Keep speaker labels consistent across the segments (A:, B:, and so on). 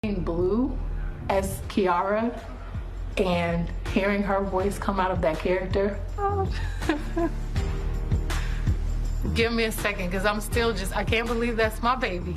A: Blue as Kiara and hearing her voice come out of that character. Oh. Give me a second, because I'm still I can't believe that's my baby.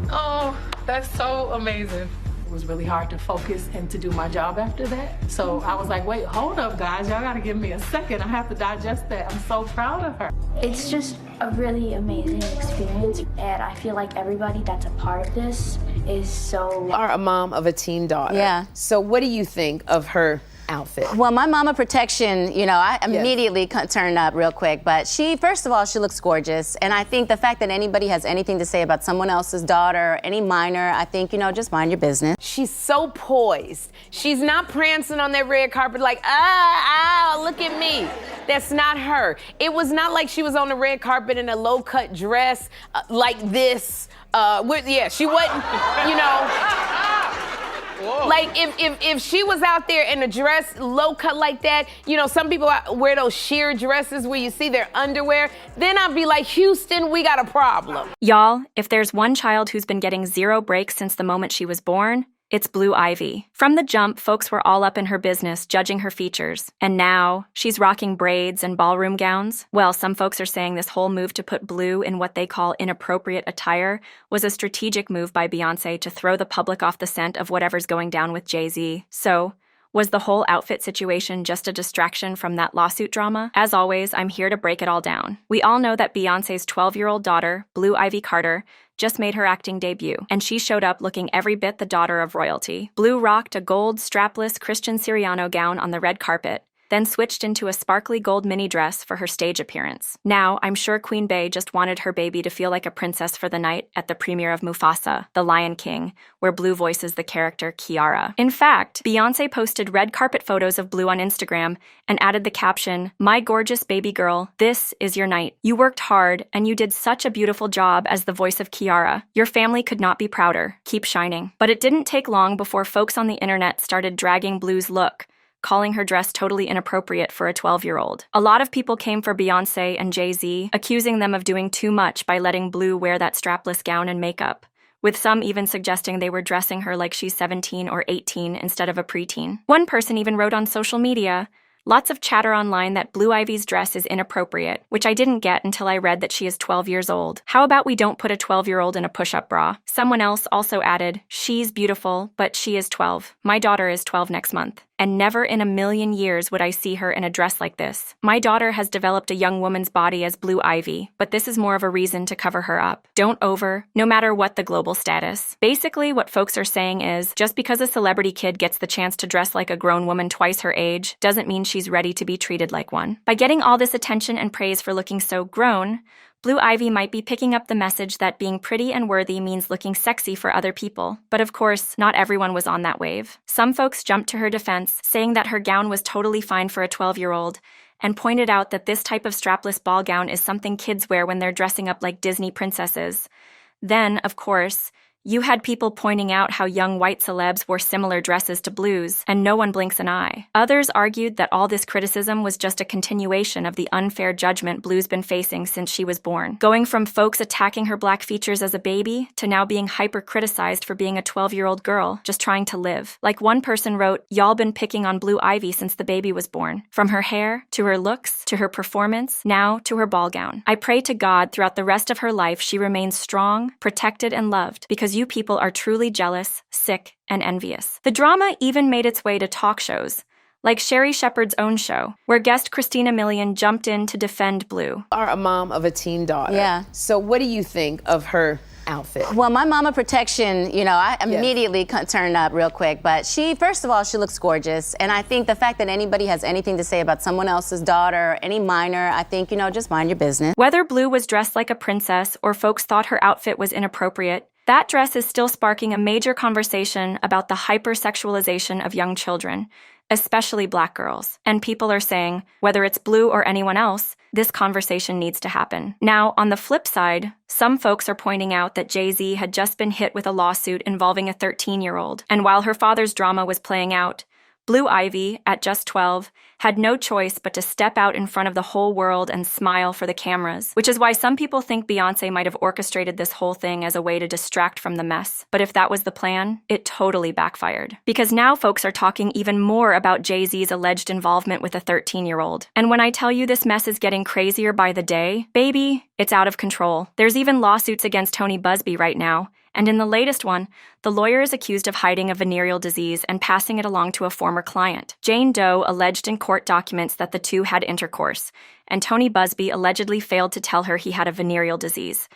A: Oh, that's so amazing. It was really hard to focus and to do my job after that. So I was like, wait, hold up, guys. Y'all gotta give me a second. I have to digest that. I'm so proud of her.
B: It's just a really amazing experience, and I feel like everybody that's a part of this is so...
C: You are a mom of a teen daughter.
D: Yeah.
C: So what do you think of her outfit?
D: Well, my mama protection, you know, I immediately turned up real quick, but first of all, she looks gorgeous. And I think the fact that anybody has anything to say about someone else's daughter, any minor, I think, you know, just mind your business.
C: She's so poised. She's not prancing on that red carpet like, look at me. That's not her. It was not like she was on the red carpet in a low-cut dress like this. She wasn't, you know. Whoa. Like if she was out there in a dress low cut like that, you know, some people wear those sheer dresses where you see their underwear, then I'd be like, Houston, we got a problem.
E: Y'all, if there's one child who's been getting zero breaks since the moment she was born, it's Blue Ivy. From the jump, folks were all up in her business, judging her features. And now, she's rocking braids and ballroom gowns. Well, some folks are saying this whole move to put Blue in what they call inappropriate attire was a strategic move by Beyoncé to throw the public off the scent of whatever's going down with Jay-Z. So, was the whole outfit situation just a distraction from that lawsuit drama? As always, I'm here to break it all down. We all know that Beyoncé's 12-year-old daughter, Blue Ivy Carter, just made her acting debut, and she showed up looking every bit the daughter of royalty. Blue rocked a gold, strapless Christian Siriano gown on the red carpet, then switched into a sparkly gold mini dress for her stage appearance. Now, I'm sure Queen Bey just wanted her baby to feel like a princess for the night at the premiere of Mufasa, The Lion King, where Blue voices the character Kiara. In fact, Beyoncé posted red carpet photos of Blue on Instagram and added the caption, "My gorgeous baby girl, this is your night. You worked hard, and you did such a beautiful job as the voice of Kiara. Your family could not be prouder. Keep shining." But it didn't take long before folks on the internet started dragging Blue's look, calling her dress totally inappropriate for a 12-year-old. A lot of people came for Beyoncé and Jay-Z, accusing them of doing too much by letting Blue wear that strapless gown and makeup, with some even suggesting they were dressing her like she's 17 or 18 instead of a preteen. One person even wrote on social media, "Lots of chatter online that Blue Ivy's dress is inappropriate," which I didn't get until I read that she is 12 years old. How about we don't put a 12-year-old in a push-up bra? Someone else also added, "She's beautiful, but she is 12. My daughter is 12 next month. And never in a million years would I see her in a dress like this. My daughter has developed a young woman's body as Blue Ivy, but this is more of a reason to cover her up. Don't no matter what the global status." Basically, what folks are saying is, just because a celebrity kid gets the chance to dress like a grown woman twice her age, doesn't mean she's ready to be treated like one. By getting all this attention and praise for looking so grown, Blue Ivy might be picking up the message that being pretty and worthy means looking sexy for other people. But of course, not everyone was on that wave. Some folks jumped to her defense, saying that her gown was totally fine for a 12-year-old, and pointed out that this type of strapless ball gown is something kids wear when they're dressing up like Disney princesses. Then, of course, you had people pointing out how young white celebs wore similar dresses to Blue's, and no one blinks an eye. Others argued that all this criticism was just a continuation of the unfair judgment Blue's been facing since she was born, going from folks attacking her black features as a baby to now being hyper-criticized for being a 12-year-old girl just trying to live. Like one person wrote, "Y'all been picking on Blue Ivy since the baby was born. From her hair, to her looks, to her performance, now to her ball gown. I pray to God throughout the rest of her life she remains strong, protected, and loved, because you people are truly jealous, sick, and envious." The drama even made its way to talk shows, like Sherri Shepherd's own show, where guest Christina Milian jumped in to defend Blue.
C: You are a mom of a teen daughter.
D: Yeah.
C: So what do you think of her outfit?
D: Well, my mama protection, you know, I immediately turned up real quick, but first of all, she looks gorgeous. And I think the fact that anybody has anything to say about someone else's daughter, any minor, I think, you know, just mind your business.
E: Whether Blue was dressed like a princess or folks thought her outfit was inappropriate, that dress is still sparking a major conversation about the hypersexualization of young children, especially Black girls. And people are saying, whether it's Blue or anyone else, this conversation needs to happen. Now, on the flip side, some folks are pointing out that Jay-Z had just been hit with a lawsuit involving a 13-year-old. And while her father's drama was playing out, Blue Ivy, at just 12, had no choice but to step out in front of the whole world and smile for the cameras, which is why some people think Beyoncé might have orchestrated this whole thing as a way to distract from the mess. But if that was the plan, it totally backfired. Because now folks are talking even more about Jay-Z's alleged involvement with a 13-year-old. And when I tell you this mess is getting crazier by the day, baby, it's out of control. There's even lawsuits against Tony Busby right now. And in the latest one, the lawyer is accused of hiding a venereal disease and passing it along to a former client. Jane Doe alleged in court documents that the two had intercourse, and Tony Busby allegedly failed to tell her he had a venereal disease.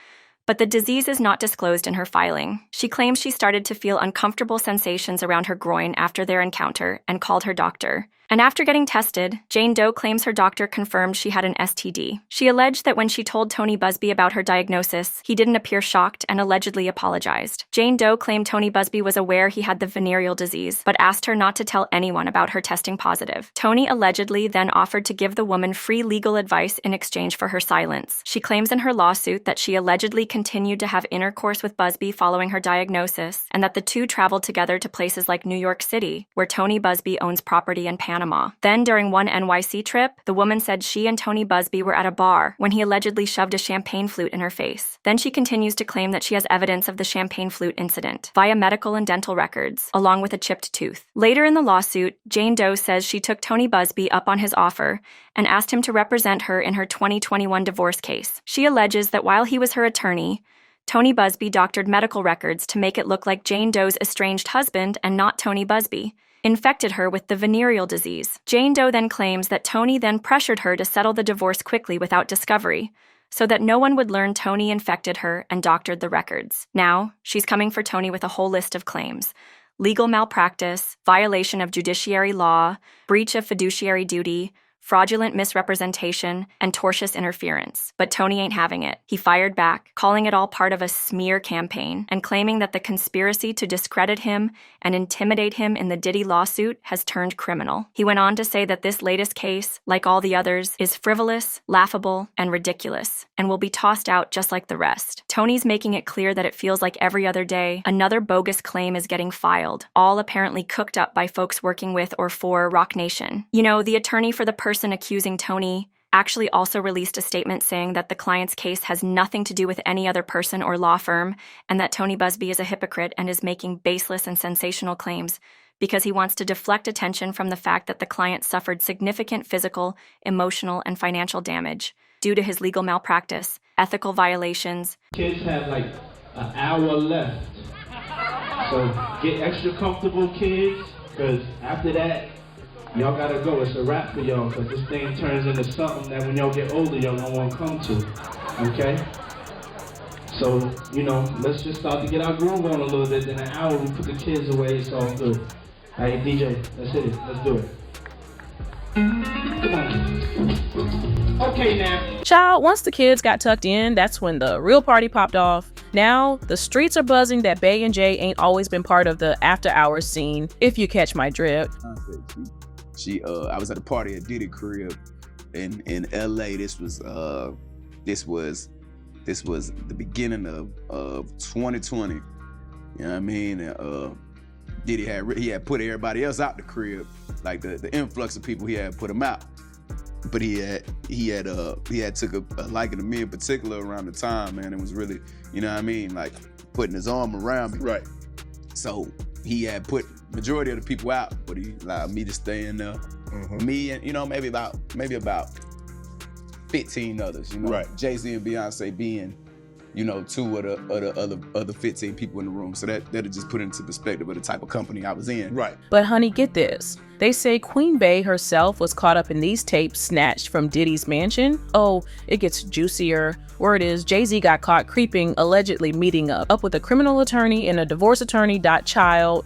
E: But the disease is not disclosed in her filing. She claims she started to feel uncomfortable sensations around her groin after their encounter and called her doctor. And after getting tested, Jane Doe claims her doctor confirmed she had an STD. She alleged that when she told Tony Busby about her diagnosis, he didn't appear shocked and allegedly apologized. Jane Doe claimed Tony Busby was aware he had the venereal disease, but asked her not to tell anyone about her testing positive. Tony allegedly then offered to give the woman free legal advice in exchange for her silence. She claims in her lawsuit that she allegedly continued to have intercourse with Busby following her diagnosis, and that the two traveled together to places like New York City, where Tony Busby owns property in Panama. Then, during one NYC trip, the woman said she and Tony Busby were at a bar when he allegedly shoved a champagne flute in her face. Then she continues to claim that she has evidence of the champagne flute incident via medical and dental records, along with a chipped tooth. Later in the lawsuit, Jane Doe says she took Tony Busby up on his offer and asked him to represent her in her 2021 divorce case. She alleges that while he was her attorney, Tony Busby doctored medical records to make it look like Jane Doe's estranged husband and not Tony Busby infected her with the venereal disease. Jane Doe then claims that Tony then pressured her to settle the divorce quickly without discovery, so that no one would learn Tony infected her and doctored the records. Now, she's coming for Tony with a whole list of claims: legal malpractice, violation of judiciary law, breach of fiduciary duty, fraudulent misrepresentation, and tortious interference. But Tony ain't having it. He fired back, calling it all part of a smear campaign, and claiming that the conspiracy to discredit him and intimidate him in the Diddy lawsuit has turned criminal. He went on to say that this latest case, like all the others, is frivolous, laughable, and ridiculous, and will be tossed out just like the rest. Tony's making it clear that it feels like every other day, another bogus claim is getting filed, all apparently cooked up by folks working with or for Roc Nation. You know, the attorney for the person accusing Tony actually also released a statement saying that the client's case has nothing to do with any other person or law firm, and that Tony Busby is a hypocrite and is making baseless and sensational claims because he wants to deflect attention from the fact that the client suffered significant physical, emotional, and financial damage due to his legal malpractice, ethical violations.
F: Kids have like an hour left, so get extra comfortable, kids, because after that, y'all gotta go. It's a wrap for y'all, because this thing turns into something that when y'all get older, y'all don't want to come to, okay? So, you know, let's just start to get our groove on a little bit. In an hour, we put the kids away, it's all good. Hey, DJ, let's hit it. Let's do it. Come on. Okay, now.
G: Child, once the kids got tucked in, that's when the real party popped off. Now, the streets are buzzing that Bay and Jay ain't always been part of the after-hours scene, if you catch my drift.
H: I was at a party at Diddy crib in LA. This was the beginning of 2020. You know what I mean? And, Diddy had put everybody else out the crib, like the influx of people he had put them out. But he had took a liking to me in particular around the time, man. It was really, you know what I mean, like putting his arm around me.
I: Right.
H: So he had put majority of the people out, but he allowed me to stay in there. Mm-hmm. Me and, you know, maybe about 15 others, you know.
I: Right.
H: Jay-Z and Beyonce being, you know, two of the other 15 people in the room. So that'll just put into perspective of the type of company I was in.
I: Right.
G: But honey, get this. They say Queen Bey herself was caught up in these tapes snatched from Diddy's mansion. Oh, it gets juicier. Word is Jay-Z got caught creeping, allegedly meeting up with a criminal attorney and a divorce attorney. Child,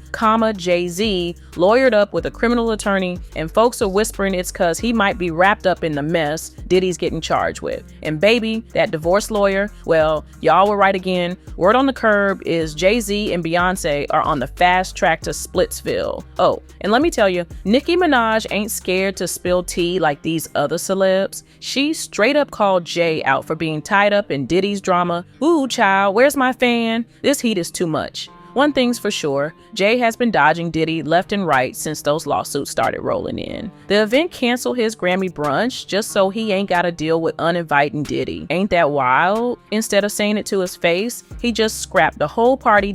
G: Jay-Z lawyered up with a criminal attorney, and folks are whispering it's cause he might be wrapped up in the mess Diddy's getting charged with. And baby, that divorce lawyer, well, y'all were right again. Word on the curb is Jay-Z and Beyonce are on the fast track to Splitsville. Oh, and let me tell you, Nicki Minaj ain't scared to spill tea like these other celebs. She straight up called Jay out for being tied up in Diddy's drama. Ooh, child, where's my fan? This heat is too much. one thing's for sure, Jay has been dodging Diddy left and right since those lawsuits started rolling in. The event canceled his Grammy brunch just so he ain't gotta deal with uninviting Diddy. Ain't that wild? Instead of saying it to his face, he just scrapped the whole party.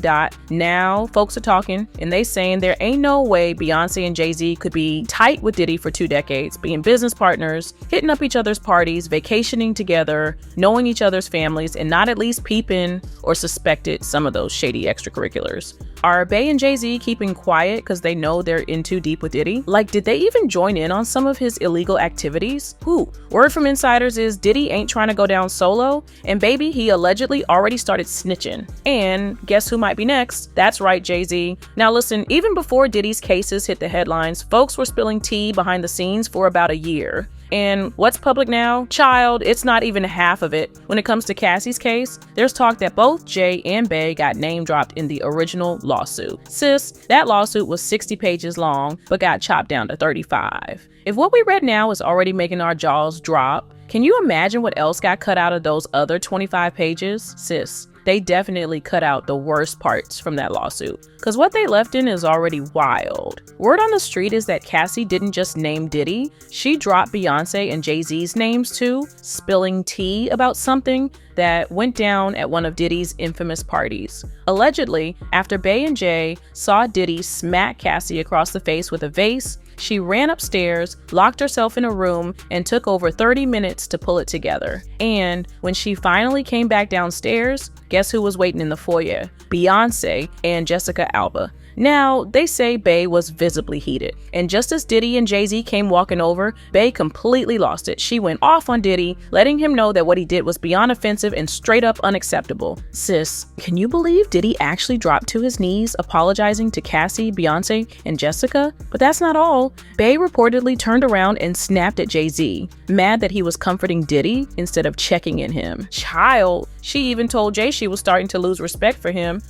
G: Now folks are talking and they saying there ain't no way Beyonce and Jay-Z could be tight with Diddy for 2 decades, being business partners, hitting up each other's parties, vacationing together, knowing each other's families, and not at least peeping or suspected some of those shady extracurriculars. Are Bey and Jay-Z keeping quiet because they know they're in too deep with Diddy? Like, did they even join in on some of his illegal activities? Word from insiders is Diddy ain't trying to go down solo, and baby, he allegedly already started snitching. And guess who might be next? That's right, Jay-Z. Now listen, even before Diddy's cases hit the headlines, folks were spilling tea behind the scenes for about a year. And what's public now? Child, it's not even half of it. When it comes to Cassie's case, there's talk that both Jay and Bey got name dropped in the original lawsuit. Sis, that lawsuit was 60 pages long, but got chopped down to 35. If what we read now is already making our jaws drop, can you imagine what else got cut out of those other 25 pages? Sis, they definitely cut out the worst parts from that lawsuit, because what they left in is already wild. Word on the street is that Cassie didn't just name Diddy, she dropped Beyonce and Jay-Z's names too, spilling tea about something that went down at one of Diddy's infamous parties. Allegedly, after Bey and Jay saw Diddy smack Cassie across the face with a vase, she ran upstairs, locked herself in a room, and took over 30 minutes to pull it together. And when she finally came back downstairs, guess who was waiting in the foyer? Beyonce and Jessica Alba. Now, they say Bey was visibly heated, and just as Diddy and Jay-Z came walking over, Bey completely lost it. She went off on Diddy, letting him know that what he did was beyond offensive and straight up unacceptable. Sis, can you believe Diddy actually dropped to his knees, apologizing to Cassie, Beyonce, and Jessica? But that's not all. Bey reportedly turned around and snapped at Jay-Z, mad that he was comforting Diddy instead of checking in him. Child, she even told Jay she was starting to lose respect for him.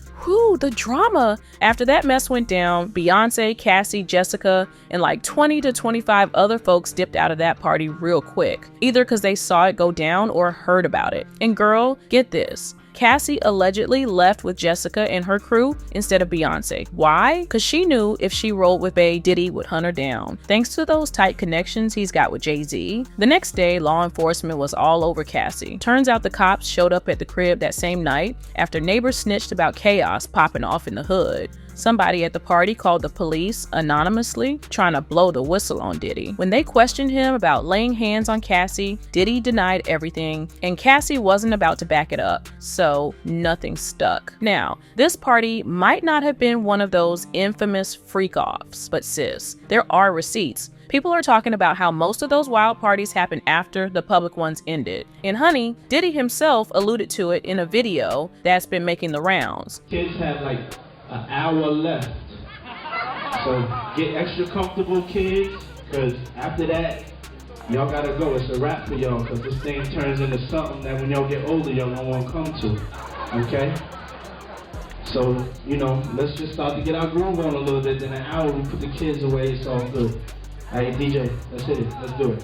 G: The drama. After that mess went down, Beyonce, Cassie, Jessica, and like 20 to 25 other folks dipped out of that party real quick, either because they saw it go down or heard about it. And girl, get this. Cassie allegedly left with Jessica and her crew instead of Beyonce. Why? Because she knew if she rolled with Bey, Diddy would hunt her down. Thanks to those tight connections he's got with Jay-Z. The next day, law enforcement was all over Cassie. Turns out the cops showed up at the crib that same night after neighbors snitched about chaos popping off in the hood. Somebody at the party called the police anonymously, trying to blow the whistle on Diddy. When they questioned him about laying hands on Cassie, Diddy denied everything, and Cassie wasn't about to back it up, so nothing stuck. Now, this party might not have been one of those infamous freak-offs, but sis, there are receipts. People are talking about how most of those wild parties happened after the public ones ended. And honey, Diddy himself alluded to it in a video that's been making the rounds.
F: Kids have like an hour left, so get extra comfortable, kids, because after that y'all gotta go. It's a wrap for y'all, because this thing turns into something that when y'all get older y'all don't want to come to. Okay, so you know, let's just start to get our groove on a little bit. In an hour we put the kids away, it's all good. Hey DJ, let's hit it, let's do it.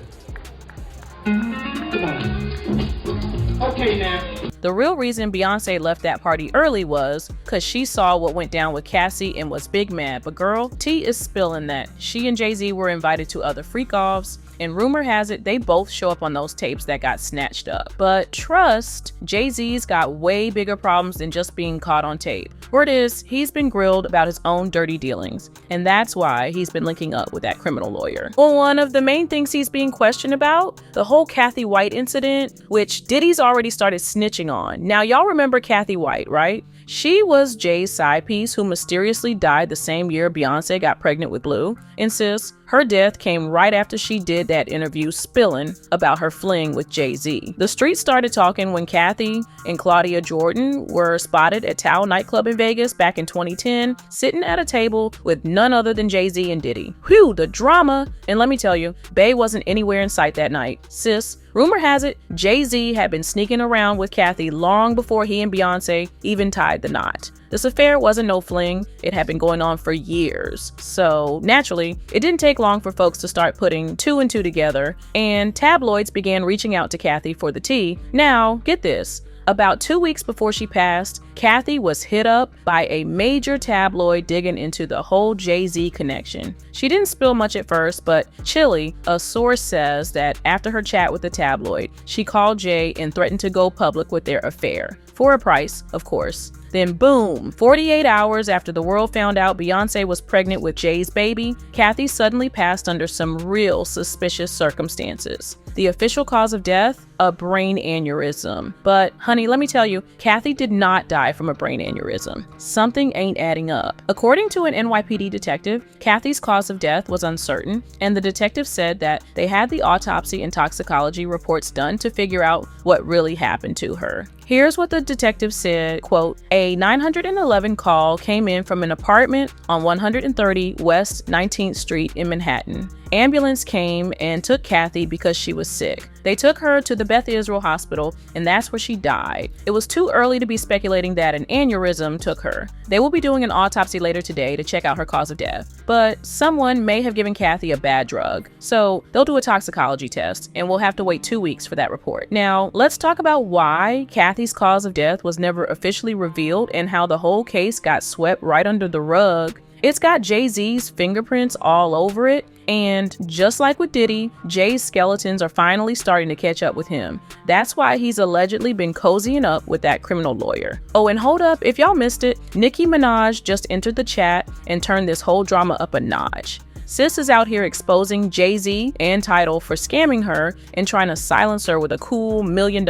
F: Come on. Okay now.
G: The real reason Beyonce left that party early was because she saw what went down with Cassie and was big mad. But girl, tea is spilling that she and Jay-Z were invited to other freak-offs, and rumor has it they both show up on those tapes that got snatched up. But trust, Jay-Z's got way bigger problems than just being caught on tape. Word is, he's been grilled about his own dirty dealings, and that's why he's been linking up with that criminal lawyer. Well, one of the main things he's being questioned about, the whole Caithy White incident, which Diddy's already started snitching on. Now, y'all remember Caithy White, right? She was Jay's side piece who mysteriously died the same year Beyonce got pregnant with Blue. And sis, her death came right after she did that interview spilling about her fling with Jay-Z. The streets started talking when Caithy and Claudia Jordan were spotted at Tao nightclub in Vegas back in 2010, sitting at a table with none other than Jay-Z and Diddy. The drama. And let me tell you, Bey wasn't anywhere in sight that night. Sis, rumor has it, Jay-Z had been sneaking around with Caithy long before he and Beyonce even tied the knot. This affair wasn't no fling, it had been going on for years. So naturally, it didn't take long for folks to start putting two and two together, and tabloids began reaching out to Caithy for the tea. Now, get this. About 2 weeks before she passed, Caithy was hit up by a major tabloid digging into the whole Jay-Z connection. She didn't spill much at first, but Chili, a source says that after her chat with the tabloid, she called Jay and threatened to go public with their affair. For a price, of course. Then boom, 48 hours after the world found out Beyonce was pregnant with Jay's baby, Caithy suddenly passed under some real suspicious circumstances. The official cause of death? A brain aneurysm. But honey, let me tell you, Caithy did not die from a brain aneurysm. Something ain't adding up. According to an NYPD detective, Caithy's cause of death was uncertain, and the detective said that they had the autopsy and toxicology reports done to figure out what really happened to her. Here's what the detective said, quote, "A 911 call came in from an apartment on 130 West 19th Street in Manhattan. Ambulance came and took Caithy because she was sick. They took her to the Beth Israel Hospital, and that's where she died. It was too early to be speculating that an aneurysm took her. They will be doing an autopsy later today to check out her cause of death. But someone may have given Caithy a bad drug, so they'll do a toxicology test, and we'll have to wait 2 weeks for that report." Now, let's talk about why Caithy's cause of death was never officially revealed and how the whole case got swept right under the rug. It's got Jay-Z's fingerprints all over it, and just like with Diddy, Jay's skeletons are finally starting to catch up with him. That's why he's allegedly been cozying up with that criminal lawyer. Oh, and hold up, if y'all missed it, Nicki Minaj just entered the chat and turned this whole drama up a notch. Sis is out here exposing Jay-Z and Tidal for scamming her and trying to silence her with a cool $1 million.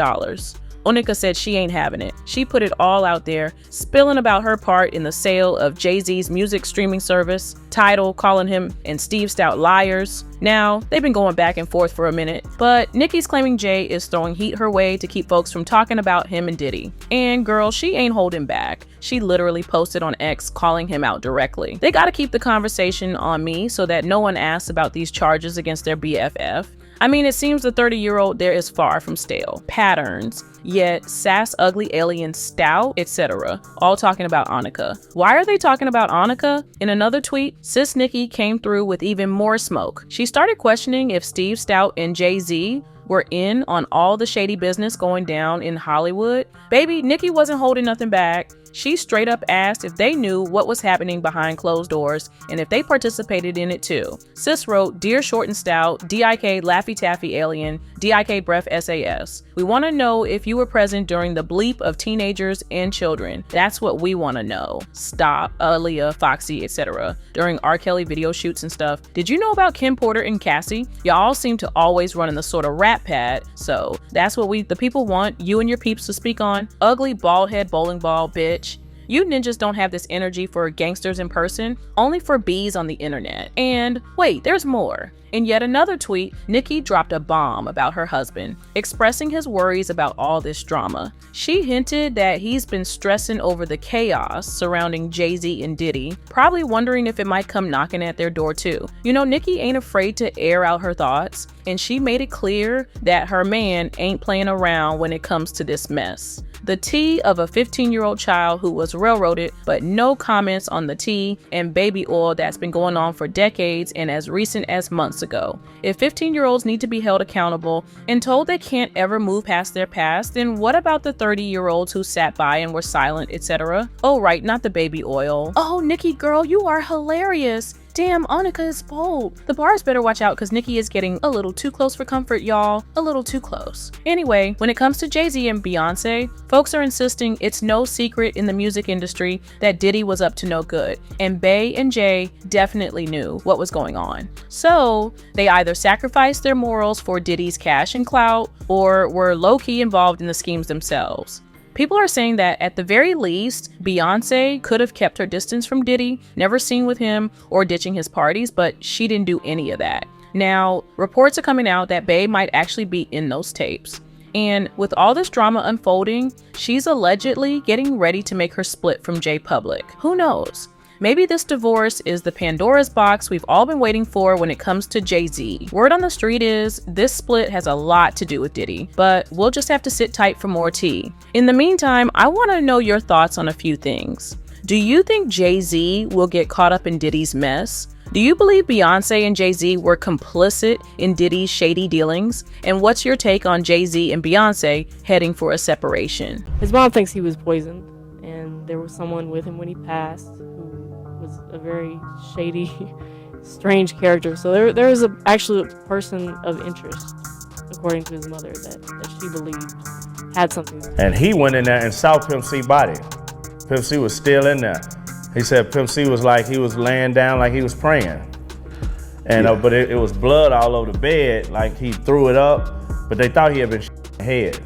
G: Onika said she ain't having it. She put it all out there, spilling about her part in the sale of Jay-Z's music streaming service, Tidal calling him and Steve Stout liars. Now, they've been going back and forth for a minute, but Nicki's claiming Jay is throwing heat her way to keep folks from talking about him and Diddy. And girl, she ain't holding back. She literally posted on X calling him out directly. They gotta keep the conversation on me so that no one asks about these charges against their BFF. I mean, it seems the 30-year-old there is far from stale. Patterns, yet sass ugly alien stout, etc. All talking about Annika. Why are they talking about Annika? In another tweet, sis Nicki came through with even more smoke. She started questioning if Steve Stout and Jay-Z were in on all the shady business going down in Hollywood. Baby, Nicki wasn't holding nothing back. She straight up asked if they knew what was happening behind closed doors and if they participated in it too. Sis wrote, "Dear Short and Stout, DIK Laffy Taffy Alien, DIK Breath SAS. We want to know if you were present during the bleep of teenagers and children. That's what we want to know. Stop, Aaliyah, Foxy, etc. During R. Kelly video shoots and stuff. Did you know about Kim Porter and Cassie? Y'all seem to always run in the sort of rap pad. So that's what the people want you and your peeps to speak on. Ugly bald head bowling ball, bitch. You ninjas don't have this energy for gangsters in person, only for bees on the internet." And wait, there's more. In yet another tweet, Nicki dropped a bomb about her husband, expressing his worries about all this drama. She hinted that he's been stressing over the chaos surrounding Jay-Z and Diddy, probably wondering if it might come knocking at their door too. You know, Nicki ain't afraid to air out her thoughts, and she made it clear that her man ain't playing around when it comes to this mess. The tea of a 15-year-old child who was railroaded, but no comments on the tea and baby oil that's been going on for decades and as recent as months ago. If 15-year-olds need to be held accountable and told they can't ever move past their past, then what about the 30-year-olds who sat by and were silent, etc.? Oh right, not the baby oil. Oh, Nicki girl, you are hilarious. Damn, Annika is bold. The bars better watch out because Nicki is getting a little too close for comfort, y'all. A little too close. Anyway, when it comes to Jay-Z and Beyonce, folks are insisting it's no secret in the music industry that Diddy was up to no good, and Bey and Jay definitely knew what was going on. So they either sacrificed their morals for Diddy's cash and clout, or were low-key involved in the schemes themselves. People are saying that at the very least, Beyonce could have kept her distance from Diddy, never seen with him or ditching his parties, but she didn't do any of that. Now, reports are coming out that Bey might actually be in those tapes. And with all this drama unfolding, she's allegedly getting ready to make her split from Jay public. Who knows? Maybe this divorce is the Pandora's box we've all been waiting for when it comes to Jay-Z. Word on the street is this split has a lot to do with Diddy, but we'll just have to sit tight for more tea. In the meantime, I want to know your thoughts on a few things. Do you think Jay-Z will get caught up in Diddy's mess? Do you believe Beyonce and Jay-Z were complicit in Diddy's shady dealings? And what's your take on Jay-Z and Beyonce heading for a separation?
I: His mom thinks he was poisoned, and there was someone with him when he passed who was a very shady, strange character. So there was actually a person of interest, according to his mother, that she believed had something to do.
J: And he went in there and saw Pimp C body. Pimp C was still in there. He said Pimp C was like, he was laying down like he was praying. And but it was blood all over the bed, like he threw it up, but they thought he had been head.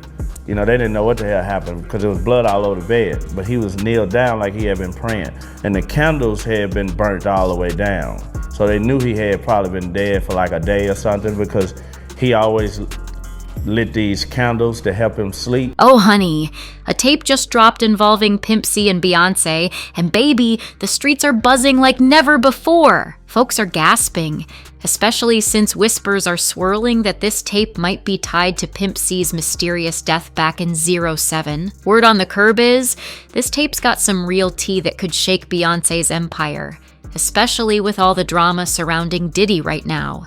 J: You know, they didn't know what the hell happened because there was blood all over the bed, but he was kneeled down like he had been praying. And the candles had been burnt all the way down. So they knew he had probably been dead for like a day or something because he always lit these candles to help him sleep.
K: Oh honey, a tape just dropped involving Pimp C and Beyonce, and baby, the streets are buzzing like never before. Folks are gasping, especially since whispers are swirling that this tape might be tied to Pimp C's mysterious death back in 07. Word on the curb is, this tape's got some real tea that could shake Beyonce's empire, especially with all the drama surrounding Diddy right now.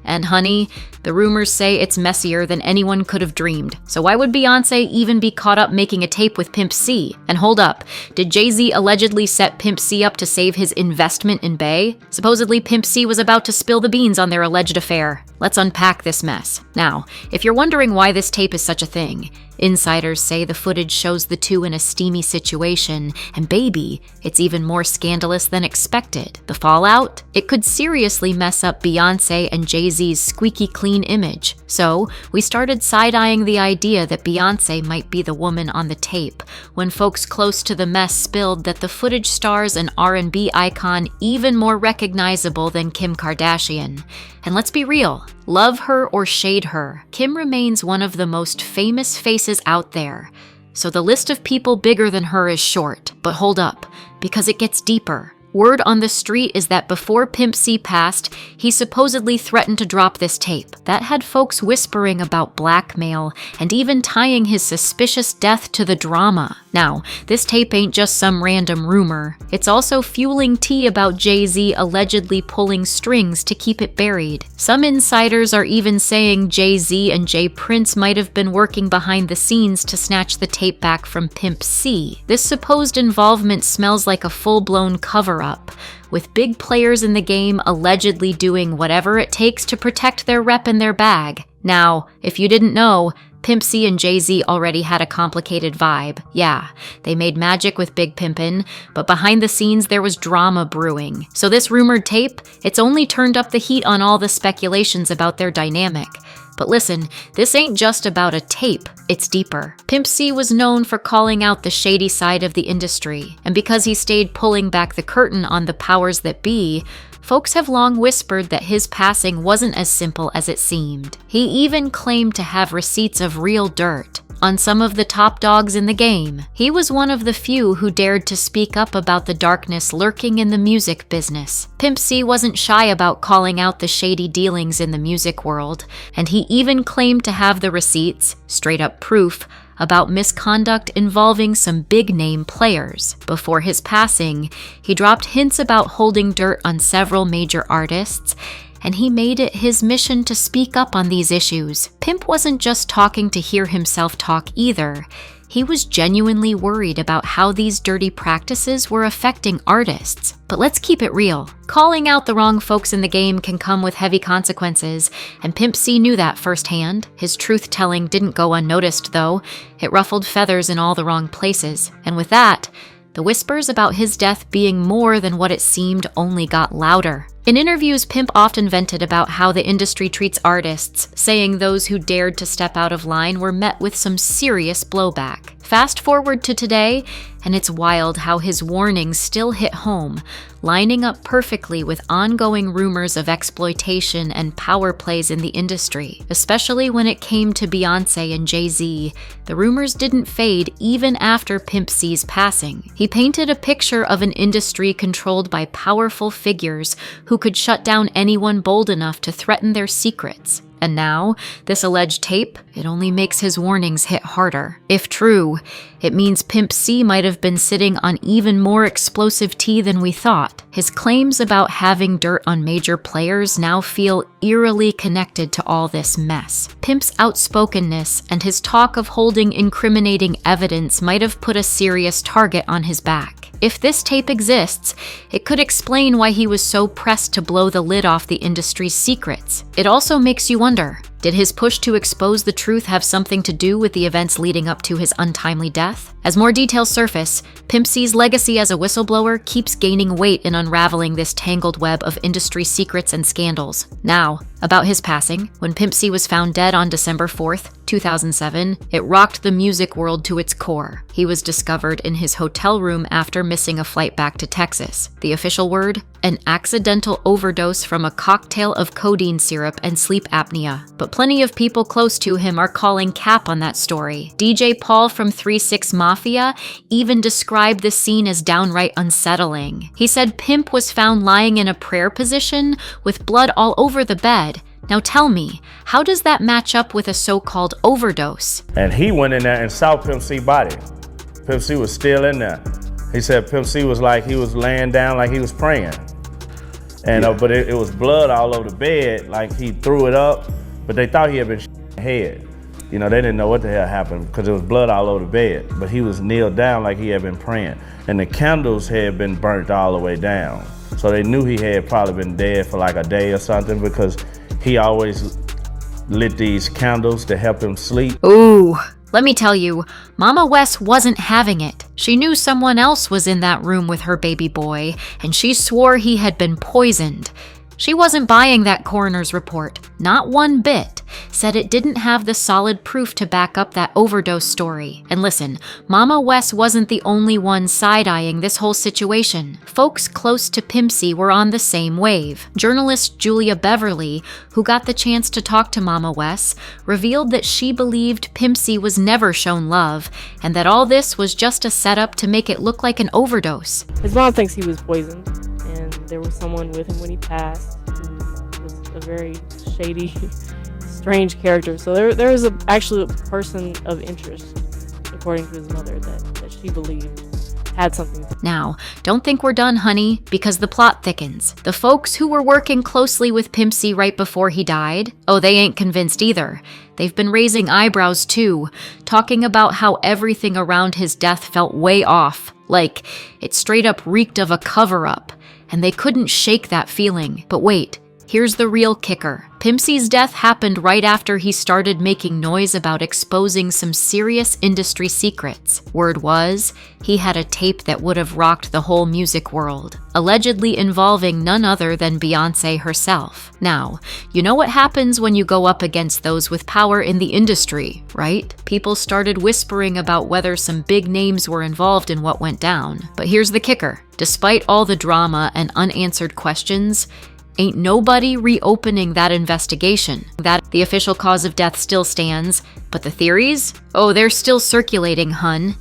K: And honey, the rumors say it's messier than anyone could have dreamed. So why would Beyonce even be caught up making a tape with Pimp C? And hold up, did Jay-Z allegedly set Pimp C up to save his investment in Bey? Supposedly Pimp C was about to spill the beans on their alleged affair. Let's unpack this mess. Now, if you're wondering why this tape is such a thing, insiders say the footage shows the two in a steamy situation, and baby, it's even more scandalous than expected. The fallout? It could seriously mess up Beyonce and Jay-Z's squeaky clean image. So, we started side-eyeing the idea that Beyonce might be the woman on the tape, when folks close to the mess spilled that the footage stars an R&B icon even more recognizable than Kim Kardashian. And let's be real, love her or shade her, Kim remains one of the most famous faces out there. So the list of people bigger than her is short, but hold up, because it gets deeper. Word on the street is that before Pimp C passed, he supposedly threatened to drop this tape. That had folks whispering about blackmail and even tying his suspicious death to the drama. Now, this tape ain't just some random rumor. It's also fueling tea about Jay-Z allegedly pulling strings to keep it buried. Some insiders are even saying Jay-Z and Jay Prince might have been working behind the scenes to snatch the tape back from Pimp C. This supposed involvement smells like a full-blown cover-up, with big players in the game allegedly doing whatever it takes to protect their rep and their bag. Now, if you didn't know, Pimp C and Jay-Z already had a complicated vibe. Yeah, they made magic with Big Pimpin', but behind the scenes there was drama brewing. So this rumored tape, it's only turned up the heat on all the speculations about their dynamic. But listen, this ain't just about a tape, it's deeper. Pimp C was known for calling out the shady side of the industry, and because he stayed pulling back the curtain on the powers that be, folks have long whispered that his passing wasn't as simple as it seemed. He even claimed to have receipts of real dirt on some of the top dogs in the game. He was one of the few who dared to speak up about the darkness lurking in the music business. Pimp C wasn't shy about calling out the shady dealings in the music world, and he even claimed to have the receipts, straight up proof, about misconduct involving some big-name players. Before his passing, he dropped hints about holding dirt on several major artists, and he made it his mission to speak up on these issues. Pimp wasn't just talking to hear himself talk either. He was genuinely worried about how these dirty practices were affecting artists. But let's keep it real. Calling out the wrong folks in the game can come with heavy consequences, and Pimp C knew that firsthand. His truth-telling didn't go unnoticed, though. It ruffled feathers in all the wrong places. And with that, the whispers about his death being more than what it seemed only got louder. In interviews, Pimp often vented about how the industry treats artists, saying those who dared to step out of line were met with some serious blowback. Fast forward to today, and it's wild how his warnings still hit home, lining up perfectly with ongoing rumors of exploitation and power plays in the industry. Especially when it came to Beyonce and Jay-Z, the rumors didn't fade even after Pimp C's passing. He painted a picture of an industry controlled by powerful figures who could shut down anyone bold enough to threaten their secrets. And now, this alleged tape, it only makes his warnings hit harder. If true, it means Pimp C might have been sitting on even more explosive tea than we thought. His claims about having dirt on major players now feel eerily connected to all this mess. Pimp's outspokenness and his talk of holding incriminating evidence might have put a serious target on his back. If this tape exists, it could explain why he was so pressed to blow the lid off the industry's secrets. It also makes you wonder, did his push to expose the truth have something to do with the events leading up to his untimely death? As more details surface, Pimp C's legacy as a whistleblower keeps gaining weight in unraveling this tangled web of industry secrets and scandals. Now, about his passing, when Pimp C was found dead on December 4th, 2007, it rocked the music world to its core. He was discovered in his hotel room after missing a flight back to Texas. The official word? An accidental overdose from a cocktail of codeine syrup and sleep apnea. But plenty of people close to him are calling cap on that story. DJ Paul from 3-6 Mafia even described the scene as downright unsettling. He said Pimp was found lying in a prayer position with blood all over the bed. Now tell me, how does that match up with a so-called overdose?
J: And he went in there and saw Pimp C body. Pimp C was still in there. He said Pimp C was like he was laying down like he was praying. And but it was blood all over the bed, like he threw it up, but they thought he had been head. You know, they didn't know what the hell happened because there was blood all over the bed, but he was kneeled down like he had been praying. And the candles had been burnt all the way down. So they knew he had probably been dead for like a day or something because he always lit these candles to help him sleep.
K: Ooh, let me tell you, Mama Wes wasn't having it. She knew someone else was in that room with her baby boy, and she swore he had been poisoned. She wasn't buying that coroner's report, not one bit. Said it didn't have the solid proof to back up that overdose story. And listen, Mama Wes wasn't the only one side-eyeing this whole situation. Folks close to Pimp C were on the same wave. Journalist Julia Beverly, who got the chance to talk to Mama Wes, revealed that she believed Pimp C was never shown love, and that all this was just a setup to make it look like an overdose.
I: His mom thinks he was poisoned, and there was someone with him when he passed who was a very shady, strange character. So there is actually a person of interest, according to his mother, that she believed had something.
K: Now, don't think we're done, honey, because the plot thickens. The folks who were working closely with Pimp C right before he died, oh, they ain't convinced either. They've been raising eyebrows too, talking about how everything around his death felt way off, like it straight up reeked of a cover-up, and they couldn't shake that feeling. But wait, here's the real kicker. Pimp C's death happened right after he started making noise about exposing some serious industry secrets. Word was, he had a tape that would have rocked the whole music world, allegedly involving none other than Beyoncé herself. Now, you know what happens when you go up against those with power in the industry, right? People started whispering about whether some big names were involved in what went down. But here's the kicker. Despite all the drama and unanswered questions, ain't nobody reopening that investigation. That the official cause of death still stands, but the theories? Oh, they're still circulating, hun.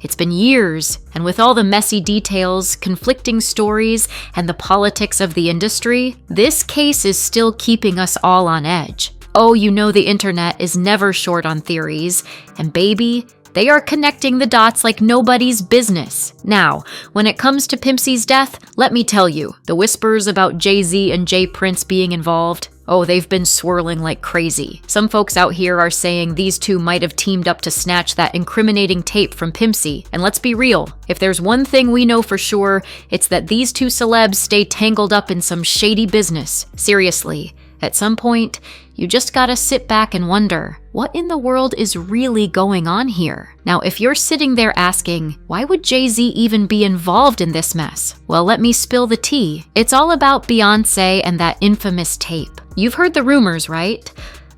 K: It's been years, and with all the messy details, conflicting stories, and the politics of the industry, this case is still keeping us all on edge. Oh, you know the internet is never short on theories, and baby, they are connecting the dots like nobody's business. Now, when it comes to Pimp C's death, let me tell you, the whispers about Jay-Z and Jay Prince being involved, oh, they've been swirling like crazy. Some folks out here are saying these two might have teamed up to snatch that incriminating tape from Pimp C. And let's be real, if there's one thing we know for sure, it's that these two celebs stay tangled up in some shady business. Seriously, at some point, you just gotta sit back and wonder, what in the world is really going on here? Now, if you're sitting there asking, why would Jay-Z even be involved in this mess? Well, let me spill the tea. It's all about Beyoncé and that infamous tape. You've heard the rumors, right?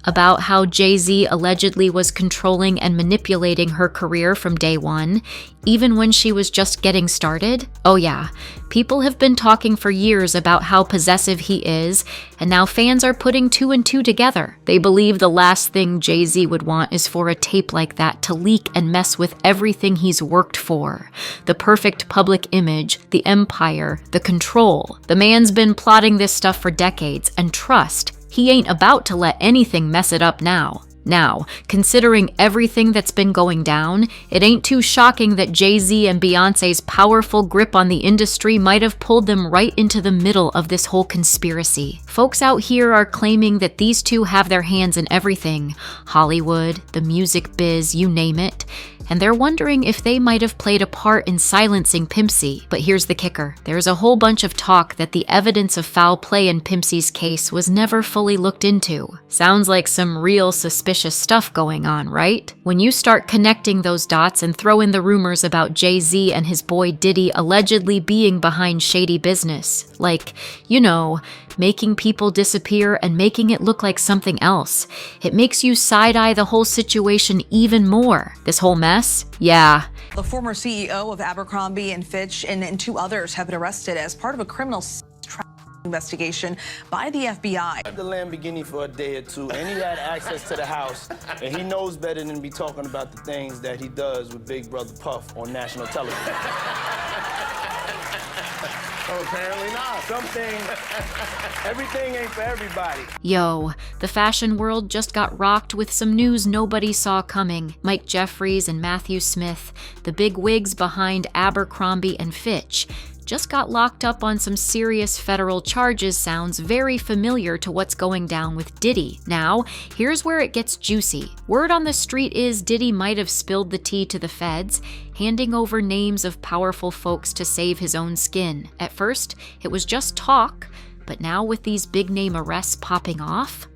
K: About how Jay-Z allegedly was controlling and manipulating her career from day one, even when she was just getting started? Oh yeah, people have been talking for years about how possessive he is, and now fans are putting two and two together. They believe the last thing Jay-Z would want is for a tape like that to leak and mess with everything he's worked for. The perfect public image, the empire, the control. The man's been plotting this stuff for decades, and trust, He ain't about to let anything mess it up now. Now, considering everything that's been going down, it ain't too shocking that Jay-Z and Beyoncé's powerful grip on the industry might have pulled them right into the middle of this whole conspiracy. Folks out here are claiming that these two have their hands in everything, Hollywood, the music biz, you name it, and they're wondering if they might have played a part in silencing Pimp C. But here's the kicker. There's a whole bunch of talk that the evidence of foul play in Pimp C's case was never fully looked into. Sounds like some real suspicious stuff going on, right? When you start connecting those dots and throw in the rumors about Jay-Z and his boy Diddy allegedly being behind shady business, like, you know, making people disappear and making it look like something else, it makes you side-eye the whole situation even more. This whole mess? Yeah.
L: The former CEO of Abercrombie & Fitch and two others have been arrested as part of a criminal investigation by the FBI.
M: I had the Lamborghini for a day or two, and he had access to the house, and he knows better than to be talking about the things that he does with Big Brother Puff on national television. Oh, apparently not. Everything ain't for everybody.
K: Yo, the fashion world just got rocked with some news nobody saw coming. Mike Jeffries and Matthew Smith, the big wigs behind Abercrombie & Fitch, just got locked up on some serious federal charges. Sounds very familiar to what's going down with Diddy. Now, here's where it gets juicy. Word on the street is Diddy might have spilled the tea to the feds, handing over names of powerful folks to save his own skin. At first, it was just talk, but now with these big-name arrests popping off,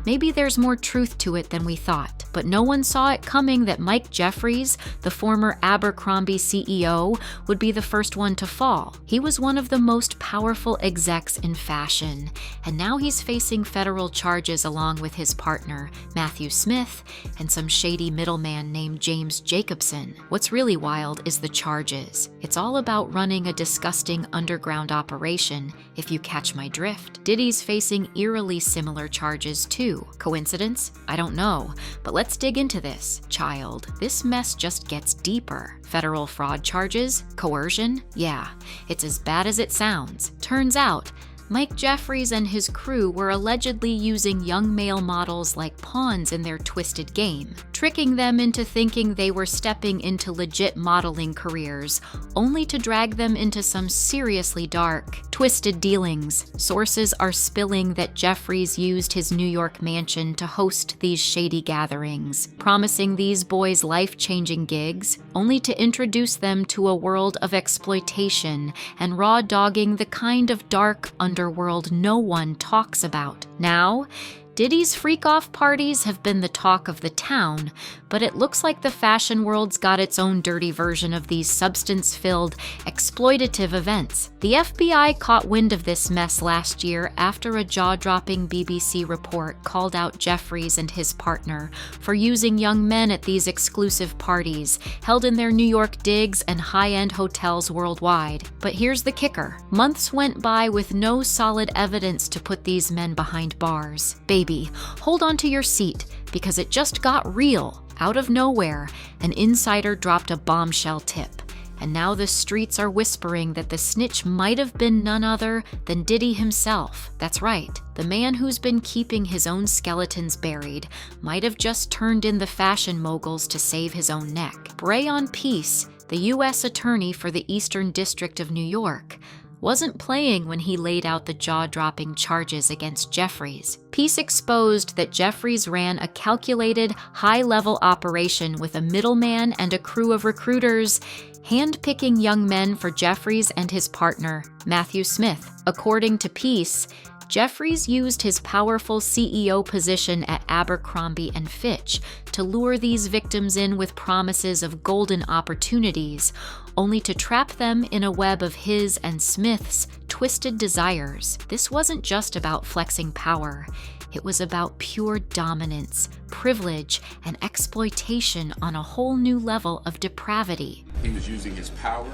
K: maybe there's more truth to it than we thought. But no one saw it coming that Mike Jeffries, the former Abercrombie CEO, would be the first one to fall. He was one of the most powerful execs in fashion, and now he's facing federal charges along with his partner, Matthew Smith, and some shady middleman named James Jacobson. What's really wild is the charges. It's all about running a disgusting underground operation, if you catch my drift. Diddy's facing eerily similar charges too. Coincidence? I don't know, but let's dig into this. Child, this mess just gets deeper. Federal fraud charges? Coercion? Yeah, it's as bad as it sounds. Turns out, Mike Jeffries and his crew were allegedly using young male models like pawns in their twisted game, tricking them into thinking they were stepping into legit modeling careers, only to drag them into some seriously dark, twisted dealings. Sources are spilling that Jeffries used his New York mansion to host these shady gatherings, promising these boys life-changing gigs, only to introduce them to a world of exploitation and raw-dogging the kind of dark underworld no one talks about. Now, Diddy's freak-off parties have been the talk of the town, but it looks like the fashion world's got its own dirty version of these substance-filled, exploitative events. The FBI caught wind of this mess last year after a jaw-dropping BBC report called out Jeffries and his partner for using young men at these exclusive parties, held in their New York digs and high-end hotels worldwide. But here's the kicker. Months went by with no solid evidence to put these men behind bars. Baby, hold on to your seat, because it just got real. Out of nowhere, an insider dropped a bombshell tip, and now the streets are whispering that the snitch might have been none other than Diddy himself. That's right, the man who's been keeping his own skeletons buried might have just turned in the fashion moguls to save his own neck. Breon Peace, the U.S. attorney for the Eastern District of New York, wasn't playing when he laid out the jaw-dropping charges against Jeffries. Peace exposed that Jeffries ran a calculated, high-level operation with a middleman and a crew of recruiters, hand-picking young men for Jeffries and his partner, Matthew Smith. According to Peace, Jeffries used his powerful CEO position at Abercrombie & Fitch to lure these victims in with promises of golden opportunities, only to trap them in a web of his and Smith's twisted desires. This wasn't just about flexing power. It was about pure dominance, privilege, and exploitation on a whole new level of depravity.
N: He was using his power,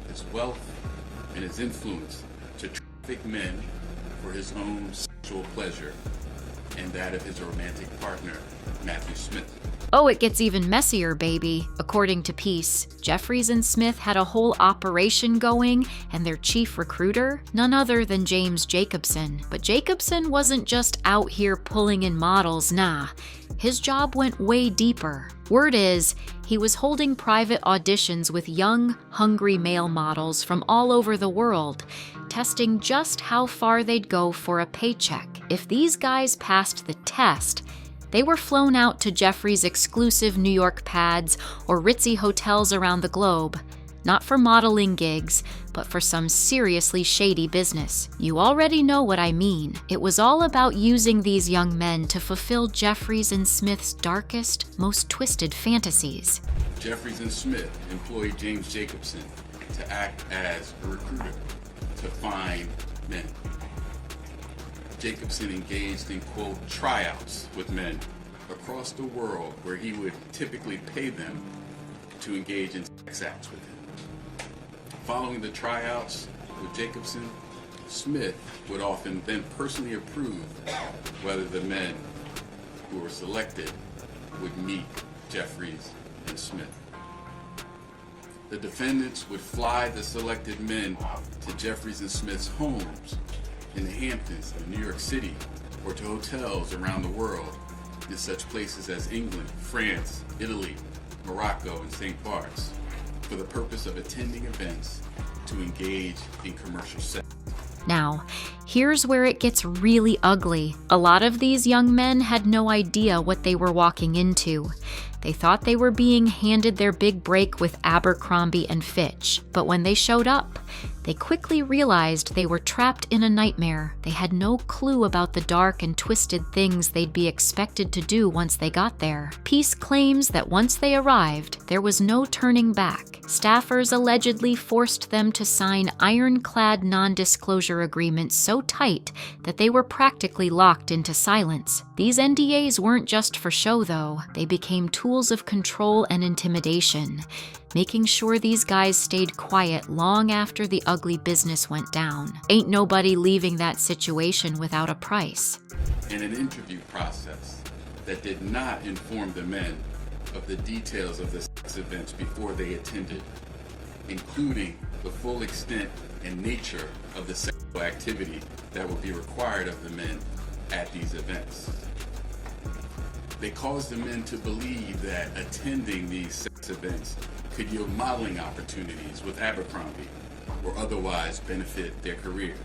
N: his wealth, and his influence to traffic men for his own sexual pleasure and that of his romantic partner Matthew Smith.
K: Oh, it gets even messier, baby. According to Peace, Jeffries and Smith had a whole operation going, and their chief recruiter, none other than James Jacobson. But Jacobson wasn't just out here pulling in models, nah. His job went way deeper. Word is, he was holding private auditions with young, hungry male models from all over the world, testing just how far they'd go for a paycheck. If these guys passed the test, they were flown out to Jeffries' exclusive New York pads or ritzy hotels around the globe, not for modeling gigs, but for some seriously shady business. You already know what I mean. It was all about using these young men to fulfill Jeffries and Smith's darkest, most twisted fantasies.
N: Jeffries and Smith employed James Jacobson to act as a recruiter to find men. Jacobson engaged in, quote, tryouts with men across the world where he would typically pay them to engage in sex acts with him. Following the tryouts with Jacobson, Smith would often then personally approve whether the men who were selected would meet Jeffries and Smith. The defendants would fly the selected men to Jeffries and Smith's homes in the Hamptons of New York City, or to hotels around the world in such places as England, France, Italy, Morocco, and St. Bart's, for the purpose of attending events to engage in commercial sex.
K: Now, here's where it gets really ugly. A lot of these young men had no idea what they were walking into. They thought they were being handed their big break with Abercrombie and Fitch, but when they showed up, they quickly realized they were trapped in a nightmare. They had no clue about the dark and twisted things they'd be expected to do once they got there. Peace claims that once they arrived, there was no turning back. Staffers allegedly forced them to sign ironclad non-disclosure agreements so tight that they were practically locked into silence. These NDAs weren't just for show, though. They became tools of control and intimidation, making sure these guys stayed quiet long after the ugly business went down. Ain't nobody leaving that situation without a price.
N: In an interview process that did not inform the men of the details of the sex events before they attended, including the full extent and nature of the sexual activity that would be required of the men at these events. They caused the men to believe that attending these sex events could yield modeling opportunities with Abercrombie or otherwise benefit their careers.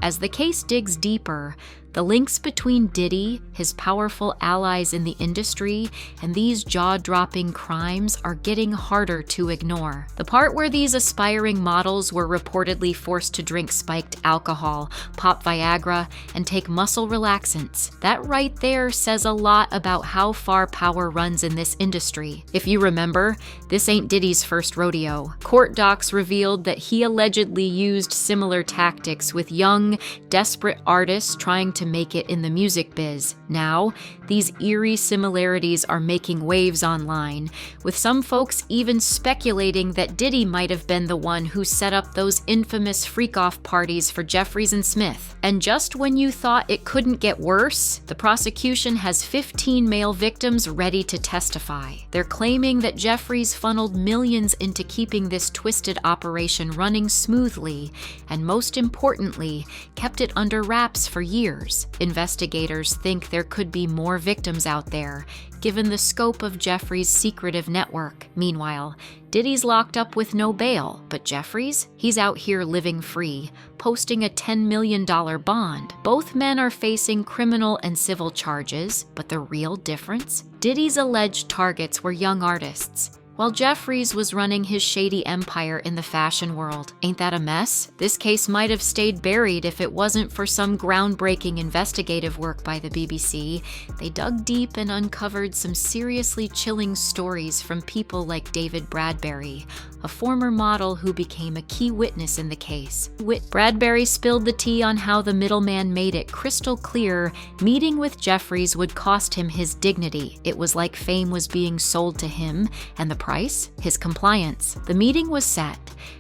K: As the case digs deeper, the links between Diddy, his powerful allies in the industry, and these jaw-dropping crimes are getting harder to ignore. The part where these aspiring models were reportedly forced to drink spiked alcohol, pop Viagra, and take muscle relaxants, that right there says a lot about how far power runs in this industry. If you remember, this ain't Diddy's first rodeo. Court docs revealed that he allegedly used similar tactics with young, desperate artists trying to make it in the music biz. Now, these eerie similarities are making waves online, with some folks even speculating that Diddy might have been the one who set up those infamous freak-off parties for Jeffries and Smith. And just when you thought it couldn't get worse, the prosecution has 15 male victims ready to testify. They're claiming that Jeffries funneled millions into keeping this twisted operation running smoothly, and most importantly, kept it under wraps for years. Investigators think there could be more victims out there, given the scope of Jeffries' secretive network. Meanwhile, Diddy's locked up with no bail, but Jeffries, he's out here living free, posting a $10 million bond. Both men are facing criminal and civil charges, but the real difference? Diddy's alleged targets were young artists, while Jeffries was running his shady empire in the fashion world. Ain't that a mess? This case might have stayed buried if it wasn't for some groundbreaking investigative work by the BBC. They dug deep and uncovered some seriously chilling stories from people like David Bradbury, a former model who became a key witness in the case. Bradbury spilled the tea on how the middleman made it crystal clear meeting with Jeffries would cost him his dignity. It was like fame was being sold to him, and the price? His compliance. The meeting was set,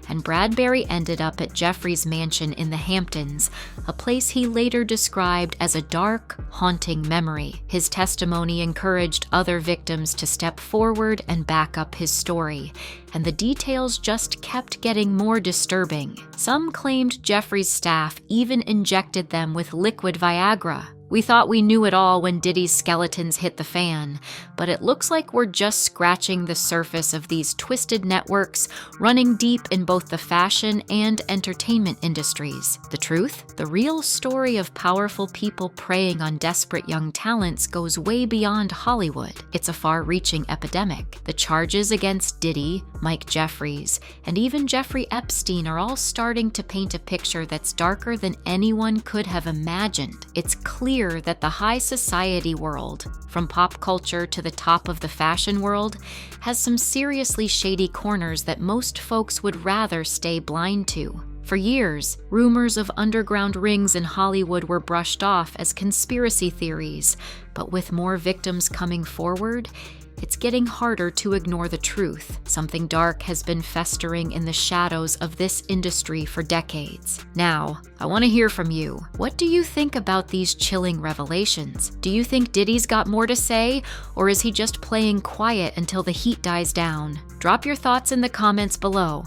K: and Bradbury ended up at Jeffrey's mansion in the Hamptons, a place he later described as a dark, haunting memory. His testimony encouraged other victims to step forward and back up his story, and the details just kept getting more disturbing. Some claimed Jeffrey's staff even injected them with liquid Viagra. We thought we knew it all when Diddy's skeletons hit the fan, but it looks like we're just scratching the surface of these twisted networks running deep in both the fashion and entertainment industries. The truth? The real story of powerful people preying on desperate young talents goes way beyond Hollywood. It's a far-reaching epidemic. The charges against Diddy, Mike Jeffries, and even Jeffrey Epstein are all starting to paint a picture that's darker than anyone could have imagined. It's clear that the high society world, from pop culture to the top of the fashion world, has some seriously shady corners that most folks would rather stay blind to. For years, rumors of underground rings in Hollywood were brushed off as conspiracy theories, but with more victims coming forward, it's getting harder to ignore the truth. Something dark has been festering in the shadows of this industry for decades. Now, I want to hear from you. What do you think about these chilling revelations? Do you think Diddy's got more to say, or is he just playing quiet until the heat dies down? Drop your thoughts in the comments below.